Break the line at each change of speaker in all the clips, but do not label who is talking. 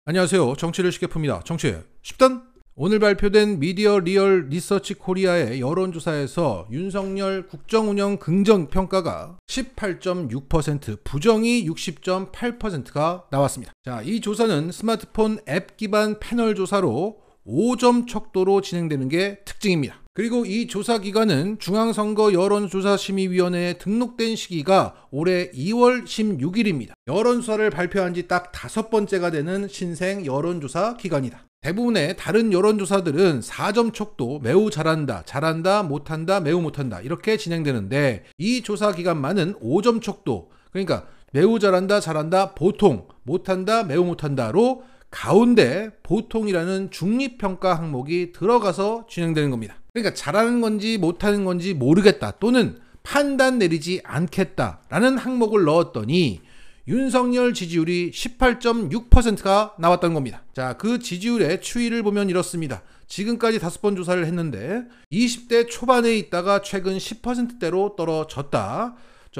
안녕하세요. 정치를 쉽게 풉니다. 정치 쉽단. 오늘 발표된 미디어 리얼 리서치 코리아의 여론조사에서 윤석열 국정운영 긍정평가가 18.6%, 부정이 60.8%가 나왔습니다. 자, 이 조사는 스마트폰 앱 기반 패널 조사로 5점 척도로 진행되는 게 특징입니다. 그리고 이 조사 기간은 중앙선거 여론조사심의위원회에 등록된 시기가 올해 2월 16일입니다. 여론조사를 발표한 지 딱 5번째가 되는 신생 여론조사 기간이다. 대부분의 다른 여론조사들은 4점 척도, 매우 잘한다, 잘한다, 못한다, 매우 못한다 이렇게 진행되는데 이 조사 기간만은 5점 척도, 그러니까 매우 잘한다, 잘한다, 보통, 못한다, 매우 못한다로 가운데 보통이라는 중립평가 항목이 들어가서 진행되는 겁니다. 그러니까 잘하는 건지 못하는 건지 모르겠다 또는 판단 내리지 않겠다라는 항목을 넣었더니 윤석열 지지율이 18.6%가 나왔던 겁니다. 자, 그 지지율의 추이를 보면 이렇습니다. 지금까지 5번 조사를 했는데 20대 초반에 있다가 최근 10%대로 떨어졌다.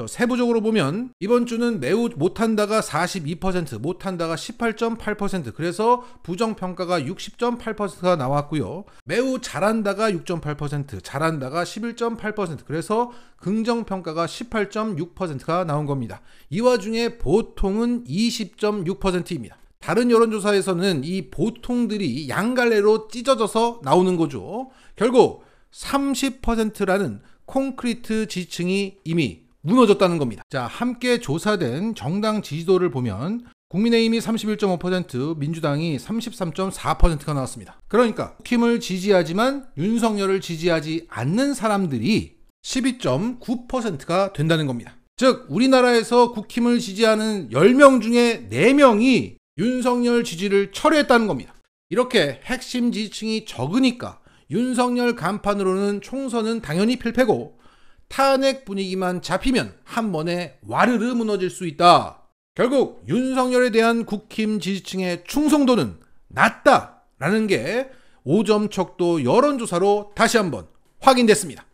세부적으로 보면 이번 주는 매우 못한다가 42%, 못한다가 18.8%, 그래서 부정평가가 60.8%가 나왔고요. 매우 잘한다가 6.8%, 잘한다가 11.8%, 그래서 긍정평가가 18.6%가 나온 겁니다. 이 와중에 보통은 20.6%입니다. 다른 여론조사에서는 이 보통들이 양갈래로 찢어져서 나오는 거죠. 결국 30%라는 콘크리트 지층이 이미 무너졌다는 겁니다. 자, 함께 조사된 정당 지지도를 보면 국민의힘이 31.5%, 민주당이 33.4%가 나왔습니다. 그러니까 국힘을 지지하지만 윤석열을 지지하지 않는 사람들이 12.9%가 된다는 겁니다. 즉 우리나라에서 국힘을 지지하는 10명 중에 4명이 윤석열 지지를 철회했다는 겁니다. 이렇게 핵심 지지층이 적으니까 윤석열 간판으로는 총선은 당연히 필패고 탄핵 분위기만 잡히면 한 번에 와르르 무너질 수 있다. 결국 윤석열에 대한 국힘 지지층의 충성도는 낮다라는 게 5점 척도 여론조사로 다시 한번 확인됐습니다.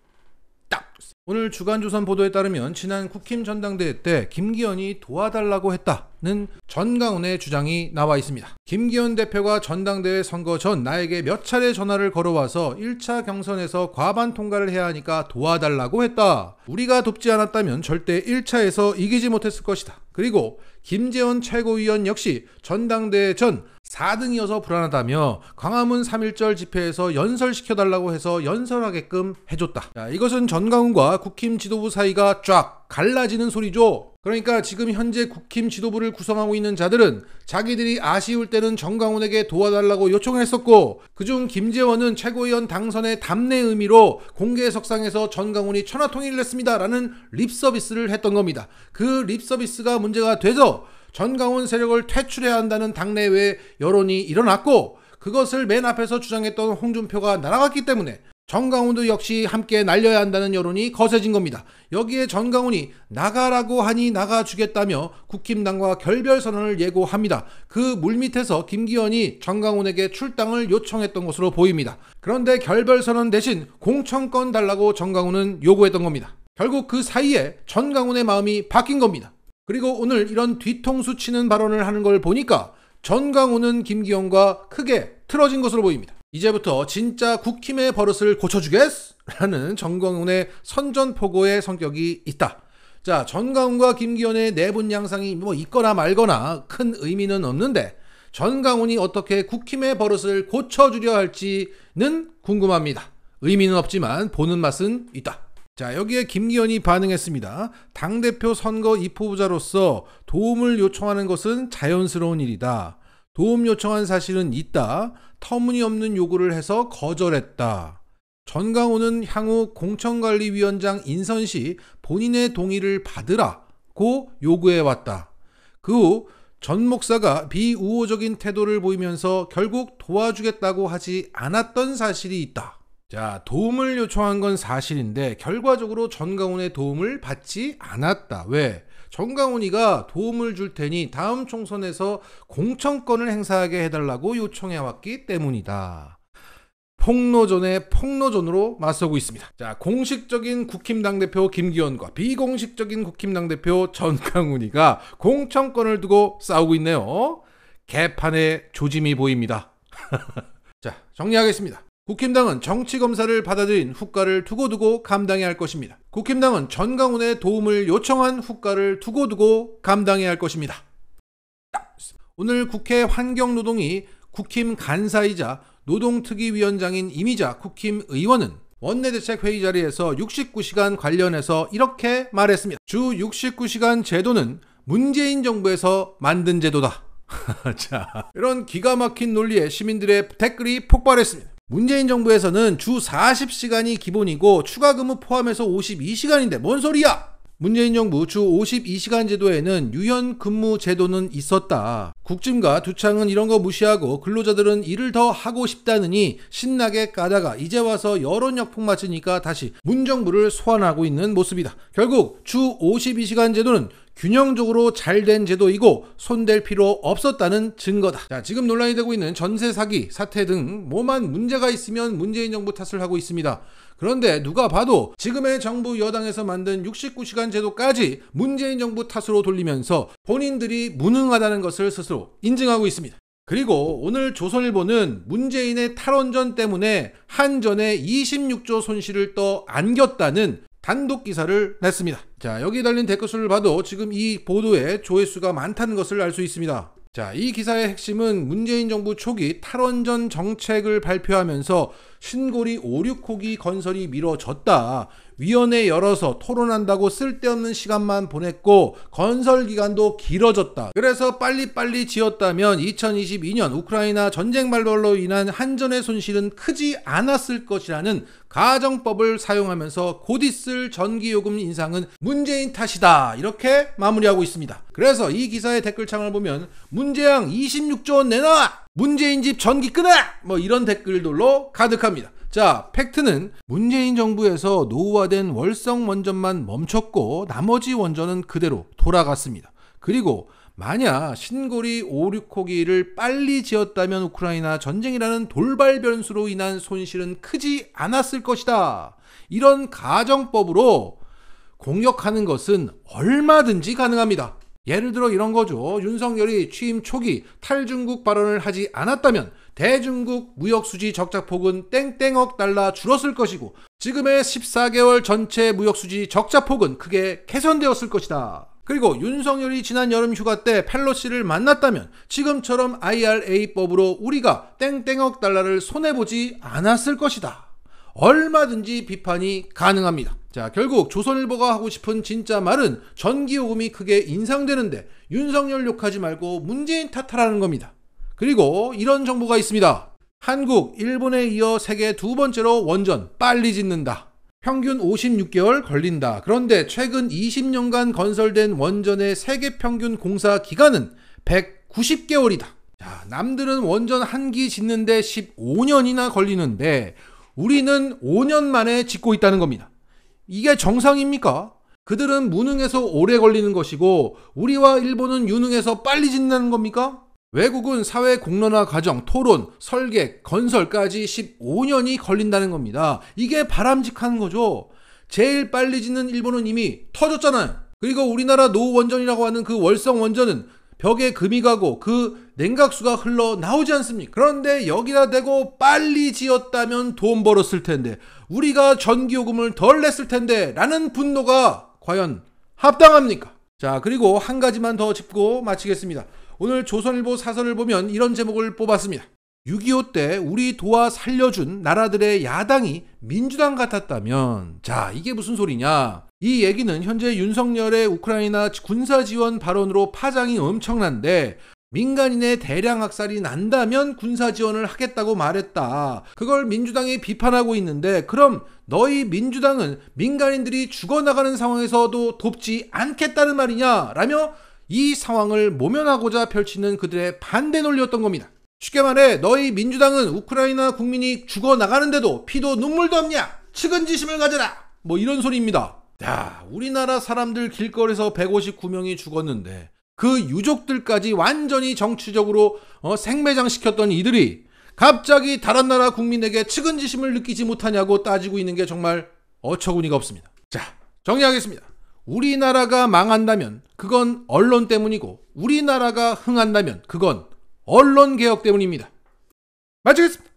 오늘 주간조선 보도에 따르면 지난 국힘 전당대회 때 김기현이 도와달라고 했다는 전강훈의 주장이 나와 있습니다. 김기현 대표가 전당대회 선거 전 나에게 몇 차례 전화를 걸어와서 1차 경선에서 과반 통과를 해야 하니까 도와달라고 했다. 우리가 돕지 않았다면 절대 1차에서 이기지 못했을 것이다. 그리고 김재원 최고위원 역시 전당대회 전 4등이어서 불안하다며 광화문 3.1절 집회에서 연설시켜달라고 해서 연설하게끔 해줬다. 자, 이것은 전강훈과 국힘 지도부 사이가 쫙 갈라지는 소리죠. 그러니까 지금 현재 국힘 지도부를 구성하고 있는 자들은 자기들이 아쉬울 때는 전강훈에게 도와달라고 요청을 했었고, 그중 김재원은 최고위원 당선의 답례 의미로 공개석상에서 전강훈이 천하통일을 했습니다 라는 립서비스를 했던 겁니다. 그 립서비스가 문제가 돼서 전강훈 세력을 퇴출해야 한다는 당내외 여론이 일어났고, 그것을 맨 앞에서 주장했던 홍준표가 날아갔기 때문에 전강훈도 역시 함께 날려야 한다는 여론이 거세진 겁니다. 여기에 전강훈이 나가라고 하니 나가주겠다며 국힘당과 결별선언을 예고합니다. 그 물밑에서 김기현이 전강훈에게 출당을 요청했던 것으로 보입니다. 그런데 결별선언 대신 공천권 달라고 전강훈은 요구했던 겁니다. 결국 그 사이에 전강훈의 마음이 바뀐 겁니다. 그리고 오늘 이런 뒤통수 치는 발언을 하는 걸 보니까 전강훈은 김기현과 크게 틀어진 것으로 보입니다. 이제부터 진짜 국힘의 버릇을 고쳐주겠? 라는 전강훈의 선전포고의 성격이 있다. 자, 전강훈과 김기현의 내분 양상이 뭐 있거나 말거나 큰 의미는 없는데 전강훈이 어떻게 국힘의 버릇을 고쳐주려 할지는 궁금합니다. 의미는 없지만 보는 맛은 있다. 자, 여기에 김기현이 반응했습니다. 당대표 선거 입후보자로서 도움을 요청하는 것은 자연스러운 일이다. 도움 요청한 사실은 있다. 터무니없는 요구를 해서 거절했다. 전강훈은 향후 공천관리위원장 인선 시 본인의 동의를 받으라고 요구해왔다. 그 후 전 목사가 비우호적인 태도를 보이면서 결국 도와주겠다고 하지 않았던 사실이 있다. 자, 도움을 요청한 건 사실인데 결과적으로 전강훈의 도움을 받지 않았다. 왜? 전강훈이가 도움을 줄 테니 다음 총선에서 공천권을 행사하게 해달라고 요청해왔기 때문이다. 폭로전에 폭로전으로 맞서고 있습니다. 자, 공식적인 국힘 당대표 김기현과 비공식적인 국힘 당대표 전강훈이가 공천권을 두고 싸우고 있네요. 개판의 조짐이 보입니다. 자, 정리하겠습니다. 국힘당은 정치검사를 받아들인 후과를 두고두고 감당해야 할 것입니다. 국힘당은 전강훈의 도움을 요청한 후과를 두고두고 감당해야 할 것입니다. 오늘 국회 환경노동위 국힘 간사이자 노동특위위원장인 이미자 국힘 의원은 원내대책회의 자리에서 69시간 관련해서 이렇게 말했습니다. 주 69시간 제도는 문재인 정부에서 만든 제도다. 자, 이런 기가 막힌 논리에 시민들의 댓글이 폭발했습니다. 문재인 정부에서는 주 40시간이 기본이고 추가 근무 포함해서 52시간인데 뭔 소리야? 문재인 정부 주 52시간 제도에는 유연 근무 제도는 있었다. 국짐과 두창은 이런 거 무시하고 근로자들은 일을 더 하고 싶다느니 신나게 까다가 이제 와서 여론 역풍 맞으니까 다시 문정부를 소환하고 있는 모습이다. 결국 주 52시간 제도는 균형적으로 잘된 제도이고 손댈 필요 없었다는 증거다. 자, 지금 논란이 되고 있는 전세 사기, 사태 등 뭐만 문제가 있으면 문재인 정부 탓을 하고 있습니다. 그런데 누가 봐도 지금의 정부 여당에서 만든 69시간 제도까지 문재인 정부 탓으로 돌리면서 본인들이 무능하다는 것을 스스로 인증하고 있습니다. 그리고 오늘 조선일보는 문재인의 탈원전 때문에 한전에 26조 손실을 또 안겼다는 단독 기사를 냈습니다. 자, 여기 달린 댓글 수를 봐도 지금 이 보도에 조회수가 많다는 것을 알 수 있습니다. 자, 이 기사의 핵심은 문재인 정부 초기 탈원전 정책을 발표하면서 신고리 5, 6호기 건설이 미뤄졌다. 위원회 열어서 토론한다고 쓸데없는 시간만 보냈고 건설 기간도 길어졌다. 그래서 빨리빨리 지었다면 2022년 우크라이나 전쟁 발발로 인한 한전의 손실은 크지 않았을 것이라는 가정법을 사용하면서 곧 있을 전기요금 인상은 문재인 탓이다. 이렇게 마무리하고 있습니다. 그래서 이 기사의 댓글창을 보면 문재양 26조 원 내놔! 문재인 집 전기 끄나! 뭐 이런 댓글들로 가득합니다. 자, 팩트는 문재인 정부에서 노후화된 월성 원전만 멈췄고 나머지 원전은 그대로 돌아갔습니다. 그리고 만약 신고리 5, 6호기를 빨리 지었다면 우크라이나 전쟁이라는 돌발 변수로 인한 손실은 크지 않았을 것이다. 이런 가정법으로 공격하는 것은 얼마든지 가능합니다. 예를 들어 이런 거죠. 윤석열이 취임 초기 탈중국 발언을 하지 않았다면 대중국 무역수지 적자폭은 땡땡억 달러 줄었을 것이고 지금의 14개월 전체 무역수지 적자폭은 크게 개선되었을 것이다. 그리고 윤석열이 지난 여름 휴가 때 펠로시를 만났다면 지금처럼 IRA법으로 우리가 땡땡억 달러를 손해보지 않았을 것이다. 얼마든지 비판이 가능합니다. 자, 결국 조선일보가 하고 싶은 진짜 말은 전기요금이 크게 인상되는데 윤석열 욕하지 말고 문재인 탓하라는 겁니다. 그리고 이런 정보가 있습니다. 한국, 일본에 이어 세계 두 번째로 원전 빨리 짓는다. 평균 56개월 걸린다. 그런데 최근 20년간 건설된 원전의 세계 평균 공사 기간은 190개월이다. 자, 남들은 원전 한 기 짓는데 15년이나 걸리는데 우리는 5년 만에 짓고 있다는 겁니다. 이게 정상입니까? 그들은 무능해서 오래 걸리는 것이고 우리와 일본은 유능해서 빨리 짓는다는 겁니까? 외국은 사회 공론화 과정, 토론, 설계, 건설까지 15년이 걸린다는 겁니다. 이게 바람직한 거죠. 제일 빨리 짓는 일본은 이미 터졌잖아요. 그리고 우리나라 노원전이라고 하는 그 월성 원전은 벽에 금이 가고 그 냉각수가 흘러나오지 않습니까? 그런데 여기다 대고 빨리 지었다면 돈 벌었을 텐데 우리가 전기요금을 덜 냈을 텐데 라는 분노가 과연 합당합니까? 자, 그리고 한 가지만 더 짚고 마치겠습니다. 오늘 조선일보 사설을 보면 이런 제목을 뽑았습니다. 6.25 때 우리 도와 살려준 나라들의 야당이 민주당 같았다면, 자, 이게 무슨 소리냐? 이 얘기는 현재 윤석열의 우크라이나 군사 지원 발언으로 파장이 엄청난데 민간인의 대량 학살이 난다면 군사 지원을 하겠다고 말했다. 그걸 민주당이 비판하고 있는데 그럼 너희 민주당은 민간인들이 죽어나가는 상황에서도 돕지 않겠다는 말이냐? 라며 이 상황을 모면하고자 펼치는 그들의 반대 논리였던 겁니다. 쉽게 말해 너희 민주당은 우크라이나 국민이 죽어나가는데도 피도 눈물도 없냐? 측은지심을 가져라! 뭐 이런 소리입니다. 야, 우리나라 사람들 길거리에서 159명이 죽었는데 그 유족들까지 완전히 정치적으로 생매장시켰던 이들이 갑자기 다른 나라 국민에게 측은지심을 느끼지 못하냐고 따지고 있는 게 정말 어처구니가 없습니다. 자, 정리하겠습니다. 우리나라가 망한다면 그건 언론 때문이고 우리나라가 흥한다면 그건 언론개혁 때문입니다. 마치겠습니다.